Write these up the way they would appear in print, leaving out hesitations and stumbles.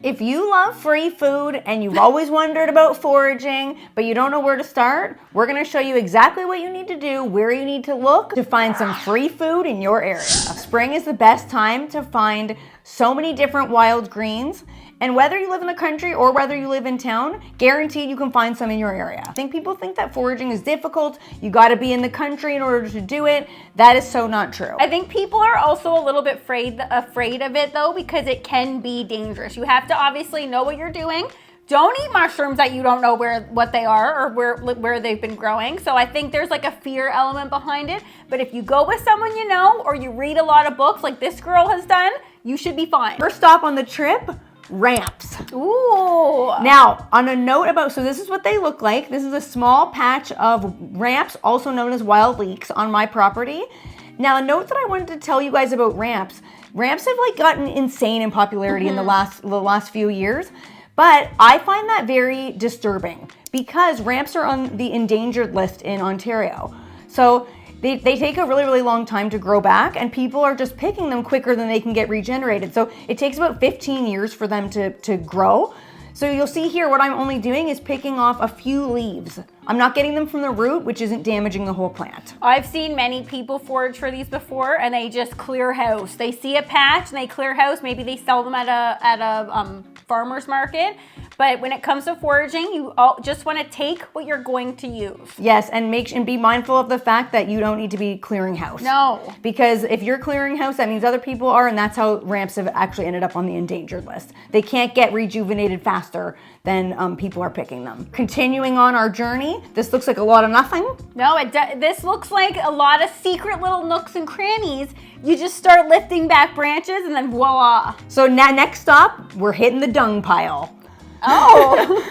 If you love free food and you've always wondered about foraging, but you don't know where to start, we're gonna show you exactly what you need to do, where you need to look to find some free food in your area. Spring is the best time to find so many different wild greens, and whether you live in the country or whether you live in town, guaranteed you can find some in your area. I think people think that foraging is difficult, you gotta be in the country in order to do it. That is so not true. I think people are also a little bit afraid of it though, because it can be dangerous. You have to obviously know what you're doing. Don't eat mushrooms that you don't know what they are or where they've been growing. So I think there's like a fear element behind it. But if you go with someone you know, or you read a lot of books like this girl has done, you should be fine. First stop on the trip, ramps. Ooh. Now, on a note about, so this is what they look like. This is a small patch of ramps, also known as wild leeks, on my property. Now, a note that I wanted to tell you guys about ramps. Ramps have like gotten insane in popularity in the last few years, but I find that very disturbing because ramps are on the endangered list in Ontario. So they take a really, really long time to grow back, and people are just picking them quicker than they can get regenerated. So it takes about 15 years for them to grow. So you'll see here what I'm only doing is picking off a few leaves. I'm not getting them from the root, which isn't damaging the whole plant. I've seen many people forage for these before, and they just clear house. They see a patch and they clear house. Maybe they sell them at a farmer's market. But when it comes to foraging, you just want to take what you're going to use. Yes, and be mindful of the fact that you don't need to be clearing house. No. Because if you're clearing house, that means other people are, and that's how ramps have actually ended up on the endangered list. They can't get rejuvenated faster than people are picking them. Continuing on our journey, this looks like a lot of nothing. No, this looks like a lot of secret little nooks and crannies. You just start lifting back branches and then voila. So now next stop, we're hitting the dung pile. Oh.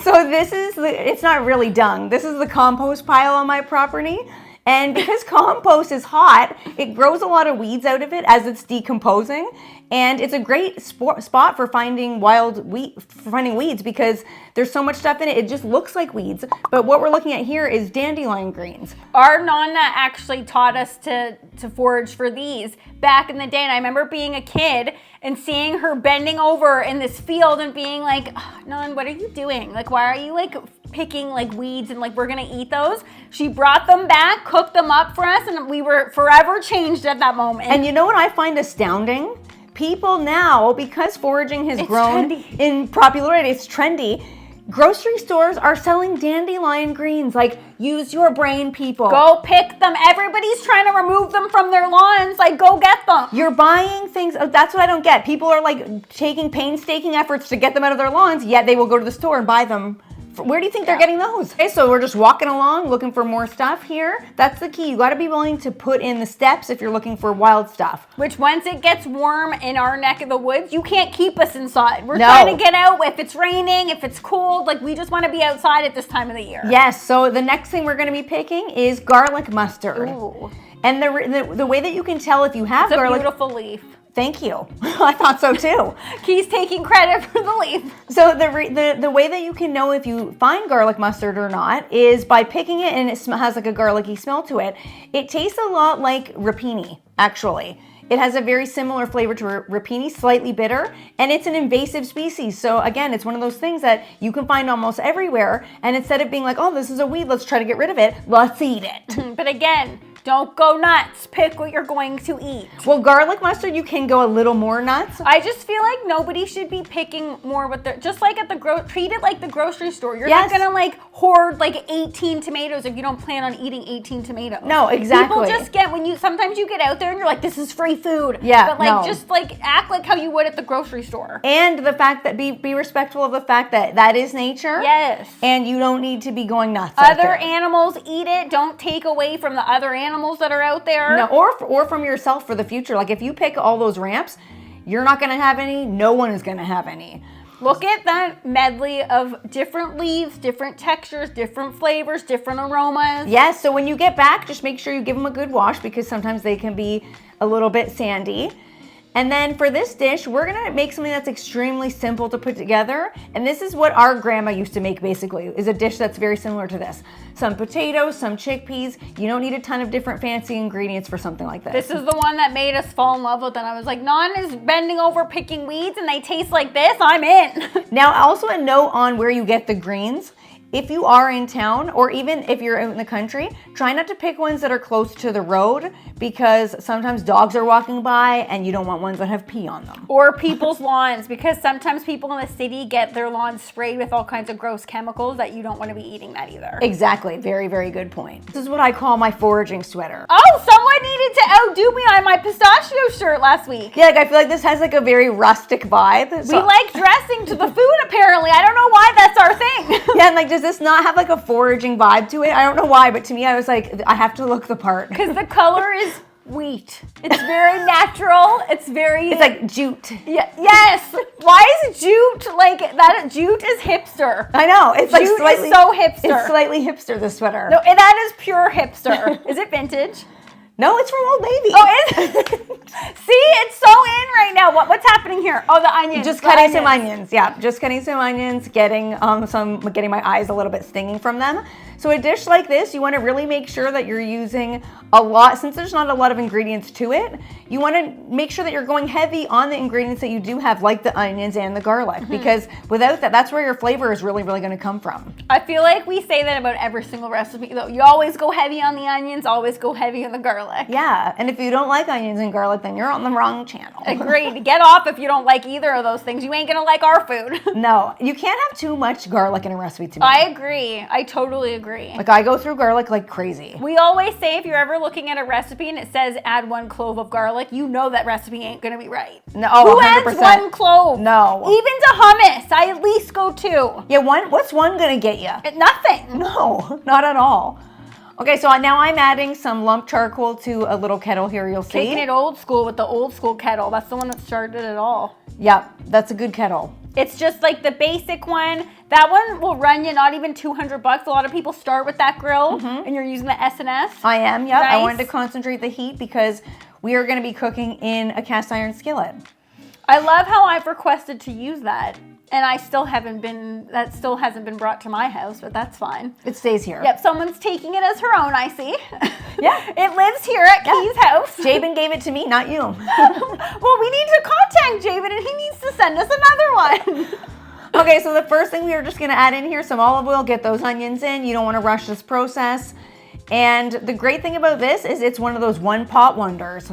So it's not really dung. This is the compost pile on my property. And because compost is hot, it grows a lot of weeds out of it as it's decomposing. And it's a great spot for finding weeds because there's so much stuff in it. It just looks like weeds. But what we're looking at here is dandelion greens. Our Nonna actually taught us to forage for these back in the day. And I remember being a kid and seeing her bending over in this field and being like, oh, Nan, what are you doing? Like, why are you like picking like weeds and like we're gonna eat those? She brought them back, cooked them up for us, and we were forever changed at that moment. And you know what I find astounding? People now, because foraging has grown in popularity, it's trendy, grocery stores are selling dandelion greens. Like, use your brain, people. Go pick them. Everybody's trying to remove them from their lawns. Like, go get them. You're buying things. That's what I don't get. People are like taking painstaking efforts to get them out of their lawns, yet they will go to the store and buy them. Where do you think they're getting those? Okay, so we're just walking along looking for more stuff here. That's the key. You got to be willing to put in the steps if you're looking for wild stuff. Which once it gets warm in our neck of the woods, you can't keep us inside. We're trying to get out if it's raining, if it's cold. Like, we just want to be outside at this time of the year. Yes, so the next thing we're going to be picking is garlic mustard. Ooh. And the way that you can tell if you have garlic... It's a beautiful leaf. Thank you. I thought so too. He's taking credit for the leaf. So the way that you can know if you find garlic mustard or not is by picking it and it has like a garlicky smell to it. It tastes a lot like rapini, actually. It has a very similar flavor to rapini, slightly bitter, and it's an invasive species. So again, it's one of those things that you can find almost everywhere. And instead of being like, oh, this is a weed, let's try to get rid of it, let's eat it. But again, don't go nuts. Pick what you're going to eat. Well, garlic mustard, you can go a little more nuts. I just feel like nobody should be picking more with their, just like at the treat it like the grocery store. You're not gonna like hoard like 18 tomatoes if you don't plan on eating 18 tomatoes. No, exactly. People just get, sometimes you get out there and you're like, this is free food. Yeah, but like, just like act like how you would at the grocery store. And the fact that be respectful of the fact that that is nature. Yes. And you don't need to be going nuts. Other animals eat it. Don't take away from the other animals that are out there. No, or from yourself for the future. Like if you pick all those ramps, you're not going to have any. No one is going to have any. Look at that medley of different leaves, different textures, different flavors, different aromas. Yes, so when you get back, just make sure you give them a good wash because sometimes they can be a little bit sandy. And then for this dish, we're gonna make something that's extremely simple to put together. And this is what our grandma used to make basically, is a dish that's very similar to this. Some potatoes, some chickpeas. You don't need a ton of different fancy ingredients for something like this. This is the one that made us fall in love with it. I was like, Nan is bending over picking weeds and they taste like this, I'm in. Now, also a note on where you get the greens. If you are in town, or even if you're out in the country, try not to pick ones that are close to the road, because sometimes dogs are walking by and you don't want ones that have pee on them. Or people's lawns, because sometimes people in the city get their lawns sprayed with all kinds of gross chemicals that you don't want to be eating that either. Exactly, very, very good point. This is what I call my foraging sweater. Oh, someone needed to outdo me on my pistachio shirt last week. Yeah, like I feel like this has like a very rustic vibe. We like dressing to the food apparently. I don't know why that's our thing. Yeah, and like does this not have like a foraging vibe to it? I don't know why, but to me I was like, I have to look the part. Because the color is wheat. It's very natural. It's like jute. Yeah, yes. Why is jute like that? Jute is hipster. I know. It's like jute slightly, is so hipster. It's slightly hipster, this sweater. No, and that is pure hipster. Is it vintage? No, it's from Old Navy. Oh, is it? See, it's so in right now. What's happening here? Oh, the onions. Just cutting some onions. Yeah, just cutting some onions, getting my eyes a little bit stinging from them. So a dish like this, you want to really make sure that you're using a lot, since there's not a lot of ingredients to it, you want to make sure that you're going heavy on the ingredients that you do have, like the onions and the garlic, because without that, that's where your flavor is really, really going to come from. I feel like we say that about every single recipe, though. You always go heavy on the onions, always go heavy on the garlic. Yeah, and if you don't like onions and garlic, then you're on the wrong channel. Agreed. Get off if you don't like either of those things. You ain't gonna like our food. No, you can't have too much garlic in a recipe to me. I agree. I totally agree. Like I go through garlic like crazy. We always say if you're ever looking at a recipe and it says add 1 clove of garlic, you know that recipe ain't gonna be right. No, who 100%. adds 1 clove? No. Even to hummus, I at least go 2. Yeah, what's one gonna get you? Nothing. No, not at all. Okay, so now I'm adding some lump charcoal to a little kettle here, you'll see. Taking it old school with the old school kettle. That's the one that started it all. Yep, that's a good kettle. It's just like the basic one. That one will run you not even $200. A lot of people start with that grill and you're using the S&S. I am, yep. Nice. I wanted to concentrate the heat because we are gonna be cooking in a cast iron skillet. I love how I've requested to use that. And that still hasn't been brought to my house, but that's fine. It stays here. Yep, someone's taking it as her own, I see. Yeah. It lives here at Key's house. Jabin gave it to me, not you. Well, we need to contact Jabin and he needs to send us another one. Okay, so the first thing we are just gonna add in here, some olive oil, get those onions in. You don't wanna rush this process. And the great thing about this is it's one of those one pot wonders.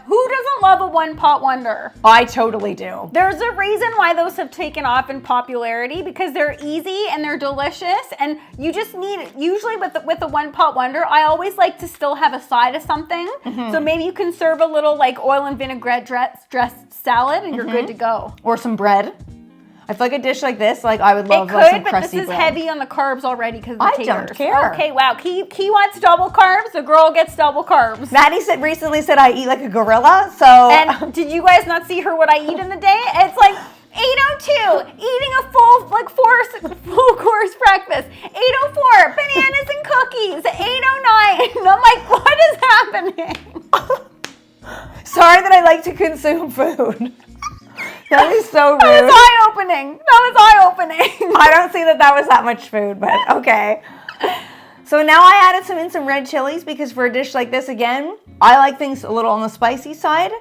Who doesn't love a one pot wonder? I totally do. There's a reason why those have taken off in popularity, because they're easy and they're delicious, and you just need, usually with the one pot wonder, I always like to still have a side of something. So maybe you can serve a little like oil and vinaigrette dressed salad and you're good to go. Or some bread. I feel like a dish like this, like I would love some but crusty this is bread. heavy on the carbs already because of the I taters. don't care. Okay, wow. Key wants double carbs. The girl gets double carbs. Maddie recently said I eat like a gorilla, so. And did you guys not see her what I eat in the day? It's like 8:02, eating a full course breakfast. 8:04, bananas and cookies. 8:09. I'm like, what is happening? Sorry that I like to consume food. That is so rude. That was eye-opening. I don't see that was that much food, but okay. So now I added some red chilies because for a dish like this, again, I like things a little on the spicy side.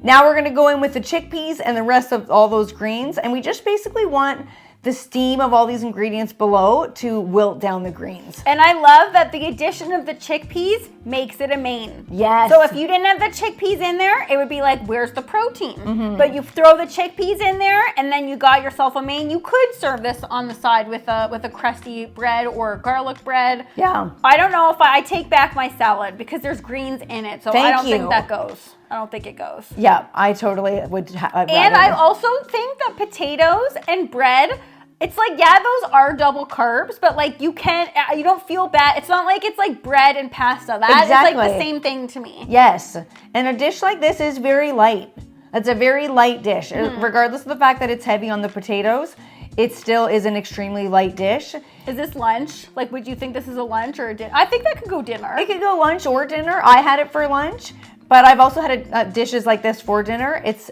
Now we're gonna go in with the chickpeas and the rest of all those greens, and we just basically want the steam of all these ingredients below to wilt down the greens. And I love that the addition of the chickpeas makes it a main. Yes. So if you didn't have the chickpeas in there, it would be like, where's the protein? But you throw the chickpeas in there and then you got yourself a main. You could serve this on the side with a crusty bread or garlic bread. Yeah. I don't know if I take back my salad because there's greens in it. So I don't think that goes. I don't think it goes. Yeah, I totally would. And I also think that potatoes and bread, it's like, yeah, those are double carbs, but like you don't feel bad. It's not like it's like bread and pasta. That is like the same thing to me. Yes, and a dish like this is very light. It's a very light dish. Regardless of the fact that it's heavy on the potatoes, it still is an extremely light dish. Is this lunch? Like, would you think this is a lunch or a dinner? I think that could go dinner. It could go lunch or dinner. I had it for lunch. But I've also had dishes like this for dinner. It's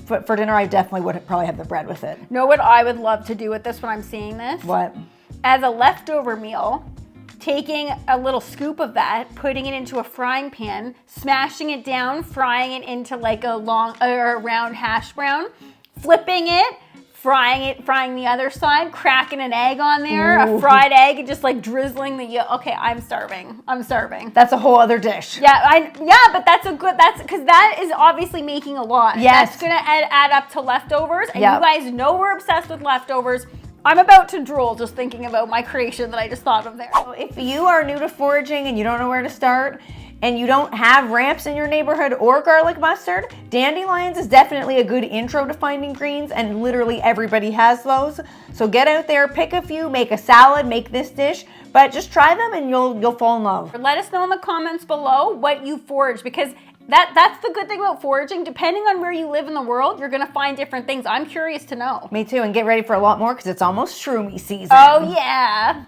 for dinner, I definitely would probably have the bread with it. Know what I would love to do with this when I'm seeing this? What? As a leftover meal, taking a little scoop of that, putting it into a frying pan, smashing it down, frying it into like a round hash brown, flipping it, frying the other side, cracking an egg on there, Ooh. a fried egg, and just like drizzling the yolk. Okay, I'm starving. That's a whole other dish. Yeah, but that's because that is obviously making a lot. Yes. That's gonna add up to leftovers, and Yep. you guys know we're obsessed with leftovers. I'm about to drool just thinking about my creation that I just thought of there. So if you are new to foraging and you don't know where to start, and you don't have ramps in your neighborhood or garlic mustard, dandelions is definitely a good intro to finding greens, and literally everybody has those. So get out there, pick a few, make a salad, make this dish, but just try them and you'll fall in love. Let us know in the comments below what you forage, because that's the good thing about foraging. Depending on where you live in the world, you're gonna find different things. I'm curious to know. Me too, and get ready for a lot more because it's almost shroomy season. Oh yeah.